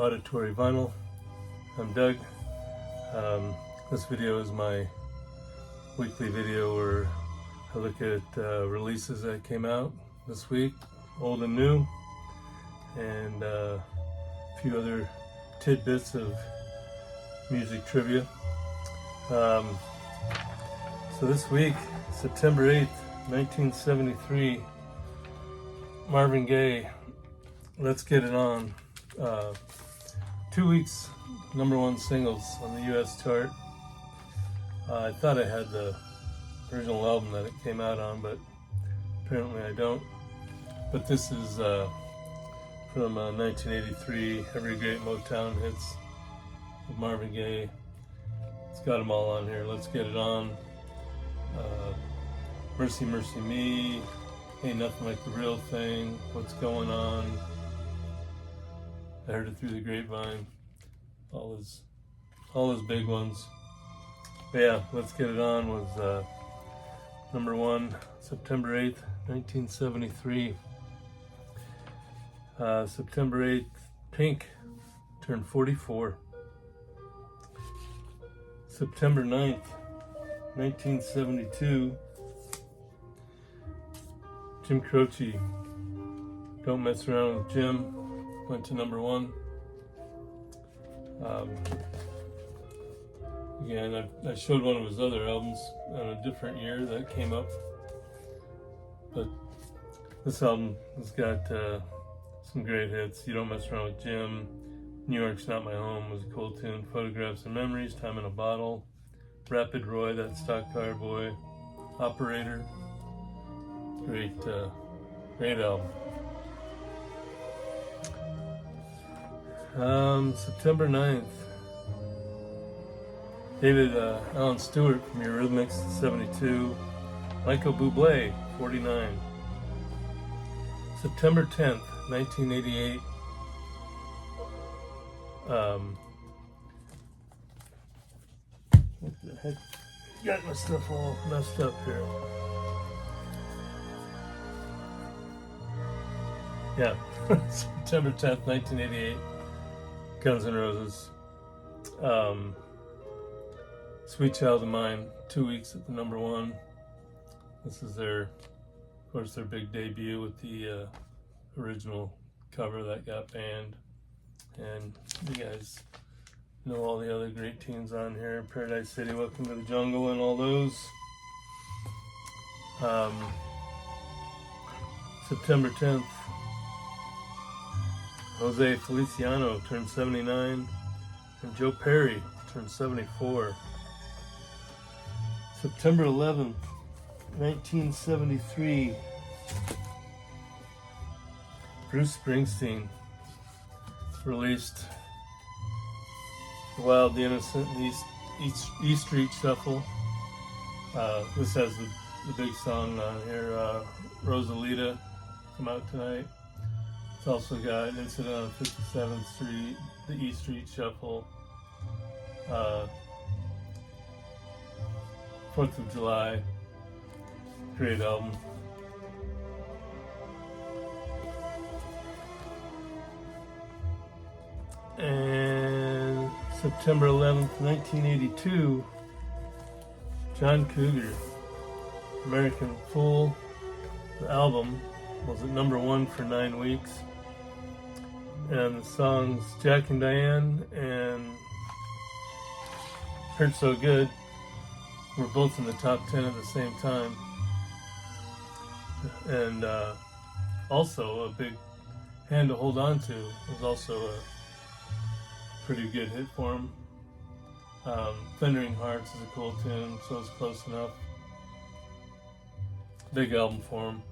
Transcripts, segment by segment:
Auditory Vinyl. I'm Doug. This video is my weekly video where I look at releases that came out this week, old and new, and a few other tidbits of music trivia. So this week, September 8th, 1973, Marvin Gaye, Let's Get It On. 2 weeks #1 singles on the US chart. I thought I had the original album that it came out on, but apparently I don't. But this is from 1983, Every Great Motown Hits of Marvin Gaye. It's got them all on here. Let's Get It On, Mercy Mercy Me, Ain't Nothing Like the Real Thing, What's Going On, I Heard It Through the Grapevine, all his big ones. But yeah, Let's Get It On was #1, September 8th, 1973. September 8th, Pink turned 44. September 9th, 1972, Jim Croce, Don't Mess Around with Jim, went to #1. Again, I showed one of his other albums on a different year that came up, but this album has got some great hits. You Don't Mess Around with Jim, New York's Not My Home was a cool tune, Photographs and Memories, Time in a Bottle, Rapid Roy, That Stock Car Boy, Operator, great album. September 9th, David Alan Stewart from Eurythmics, 72, Michael Bublé, 49. September 10th, 1988, what the heck? Got my stuff all messed up here. Yeah, September 10th, 1988, Guns N' Roses. Sweet Child of Mine, 2 weeks at the #1. This is their big debut with the original cover that got banned. And you guys know all the other great tunes on here, Paradise City, Welcome to the Jungle, and all those. September 10th, Jose Feliciano turned 79, and Joe Perry turned 74. September 11th, 1973, Bruce Springsteen released The Wild, the Innocent, and E Street Shuffle. This has the big song on here, Rosalita, come out tonight. It's also got Incident on 57th Street, the E Street Shuffle, 4th of July, great album. And September 11th, 1982, John Cougar, American Fool. The album was at #1 for 9 weeks. And the songs Jack and Diane and Hurt So Good were both in the top 10 at the same time. And also a big Hand to Hold On To was also a pretty good hit for him. Thundering Hearts is a cool tune, so it's close enough. Big album for him.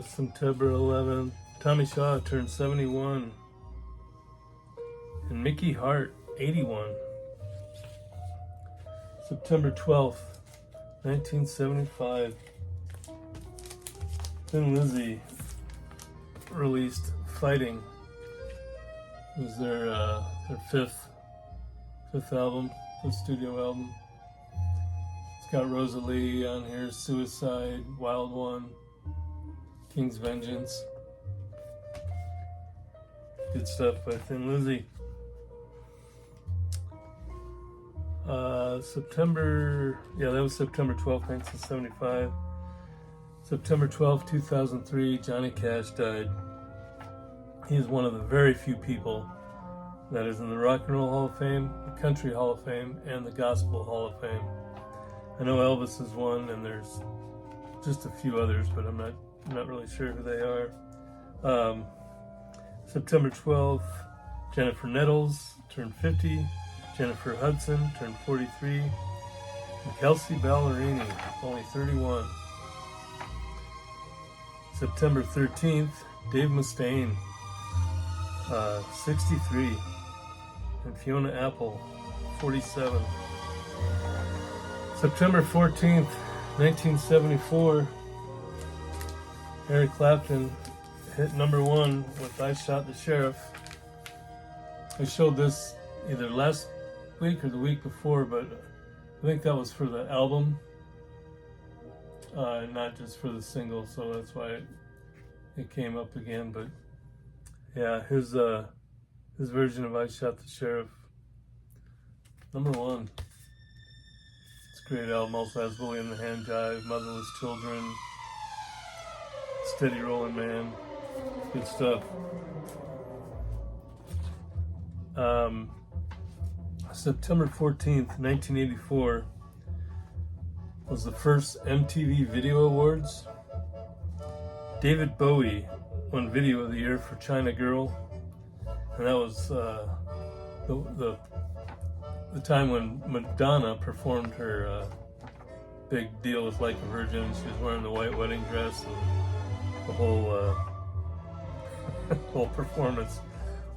September 11th, Tommy Shaw turned 71, and Mickey Hart, 81. September 12th, 1975, Thin Lizzy released Fighting. It was their fifth album, fifth studio album. It's got Rosalie on here, Suicide, Wild One, King's Vengeance. Good stuff by Thin Lizzy. That was September 12th, 1975. September 12th, 2003, Johnny Cash died. He is one of the very few people that is in the Rock and Roll Hall of Fame, the Country Hall of Fame, and the Gospel Hall of Fame. I know Elvis is one, and there's just a few others, but I'm not really sure who they are. September 12th, Jennifer Nettles turned 50. Jennifer Hudson turned 43. And Kelsey Ballerini, only 31. September 13th, Dave Mustaine, 63. And Fiona Apple, 47. September 14th, 1974, Eric Clapton hit number 1 with I Shot the Sheriff. I showed this either last week or the week before, but I think that was for the album, not just for the single, so that's why it came up again. But yeah, his version of I Shot the Sheriff, number 1. It's a great album. Also has Bully in the Hand Jive, Motherless Children, Steady Rolling Man. Good stuff. September 14th, 1984 was the first MTV Video Awards. David Bowie won Video of the Year for China Girl, and that was the time when Madonna performed her big deal with Like a Virgin. She was wearing the white wedding dress, and the whole whole performance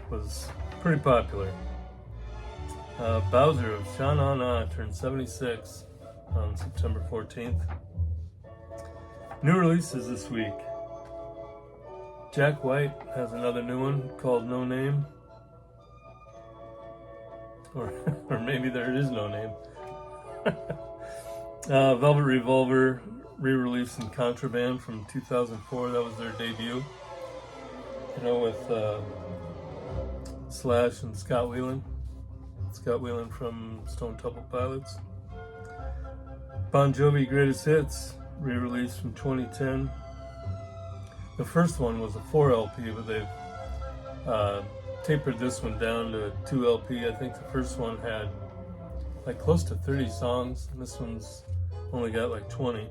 was pretty popular. Bowser of Sha Na Na turned 76 on September 14th. New releases this week. Jack White has another new one called No Name. Or maybe there is no name. Velvet Revolver re-released in Contraband from 2004. That was their debut. You know, with Slash and Scott Weiland. Scott Weiland from Stone Temple Pilots. Bon Jovi Greatest Hits, re-released from 2010. The first one was a 4 LP, but they've tapered this one down to 2 LP. I think the first one had like close to 30 songs, and this one's only got like 20.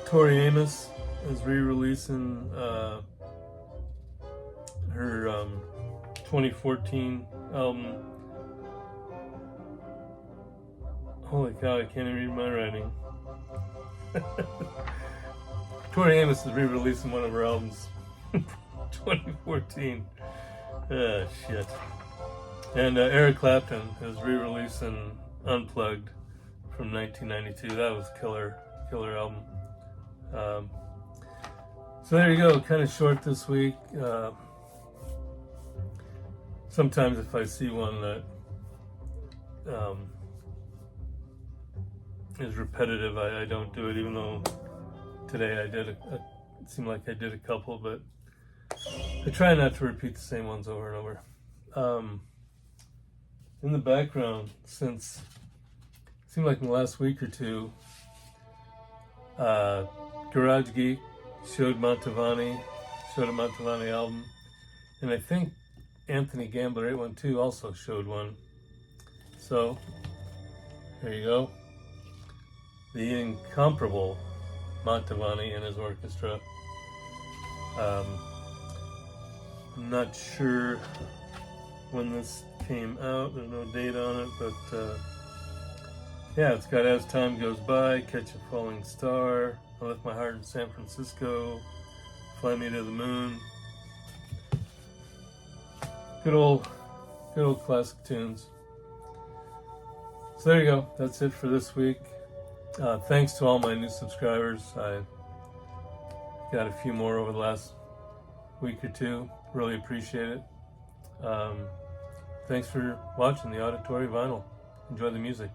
Tori Amos is re-releasing her 2014 album. Holy cow, I can't even read my writing. Tori Amos is re-releasing one of her albums 2014. Ah, shit. And Eric Clapton is re-releasing Unplugged from 1992. That was killer album. So there you go, kind of short this week. Sometimes if I see one that is repetitive, I don't do it, even though today I did it seemed like I did a couple, but I try not to repeat the same ones over and over. In the background, since it seemed like in the last week or two, Garage Geek showed a Mantovani album, and I think Anthony Gambler 812 also showed one. So there you go. The incomparable Mantovani and his orchestra. I'm not sure when this came out. There's no date on it, but yeah, it's got As Time Goes By, Catch a Falling Star, I Left My Heart in San Francisco, Fly Me to the Moon. Good old classic tunes. So there you go. That's it for this week. Thanks to all my new subscribers. I got a few more over the last week or two. Really appreciate it. Thanks for watching the Auditory Vinyl. Enjoy the music.